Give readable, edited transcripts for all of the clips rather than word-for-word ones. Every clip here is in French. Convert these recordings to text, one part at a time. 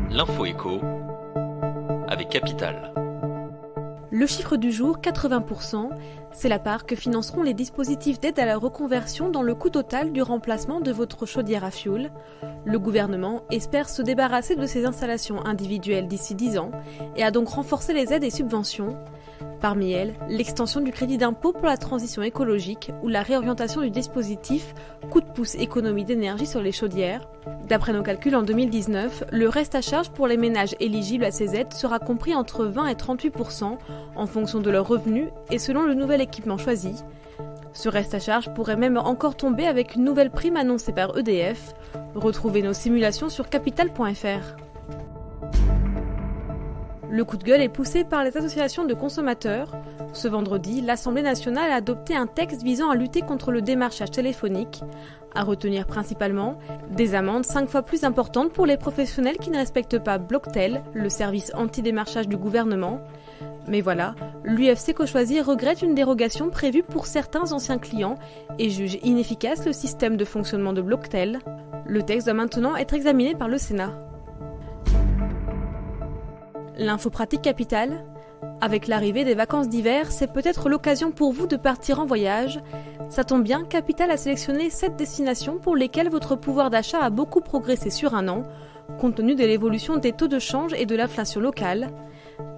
L'info éco avec Capital. Le chiffre du jour, 80%, c'est la part que financeront les dispositifs d'aide à la reconversion dans le coût total du remplacement de votre chaudière à fioul. Le gouvernement espère se débarrasser de ces installations individuelles d'ici 10 ans et a donc renforcé les aides et subventions. Parmi elles, l'extension du crédit d'impôt pour la transition écologique ou la réorientation du dispositif coup de pouce économie d'énergie sur les chaudières. D'après nos calculs, en 2019, le reste à charge pour les ménages éligibles à ces aides sera compris entre 20 et 38% en fonction de leurs revenus et selon le nouvel équipement choisi. Ce reste à charge pourrait même encore tomber avec une nouvelle prime annoncée par EDF. Retrouvez nos simulations sur capital.fr. Le coup de gueule est poussé par les associations de consommateurs. Ce vendredi, l'Assemblée nationale a adopté un texte visant à lutter contre le démarchage téléphonique. À retenir principalement des amendes 5 fois plus importantes pour les professionnels qui ne respectent pas Blocktel, le service anti-démarchage du gouvernement. Mais voilà, l'UFC Cochoisir regrette une dérogation prévue pour certains anciens clients et juge inefficace le système de fonctionnement de Blocktel. Le texte doit maintenant être examiné par le Sénat. L'info pratique capitale. Avec l'arrivée des vacances d'hiver, c'est peut-être l'occasion pour vous de partir en voyage. Ça tombe bien, Capital a sélectionné 7 destinations pour lesquelles votre pouvoir d'achat a beaucoup progressé sur un an, compte tenu de l'évolution des taux de change et de l'inflation locale.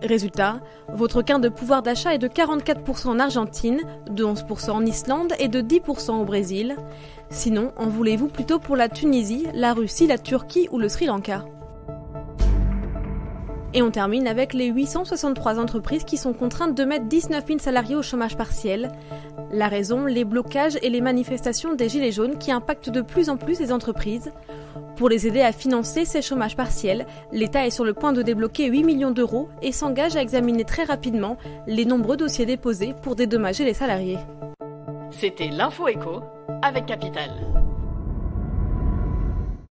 Résultat, votre gain de pouvoir d'achat est de 44% en Argentine, de 11% en Islande et de 10% au Brésil. Sinon, en voulez-vous plutôt pour la Tunisie, la Russie, la Turquie ou le Sri Lanka ? Et on termine avec les 863 entreprises qui sont contraintes de mettre 19 000 salariés au chômage partiel. La raison, les blocages et les manifestations des Gilets jaunes qui impactent de plus en plus les entreprises. Pour les aider à financer ces chômages partiels, l'État est sur le point de débloquer 8 millions d'euros et s'engage à examiner très rapidement les nombreux dossiers déposés pour dédommager les salariés. C'était l'Info Éco avec Capital.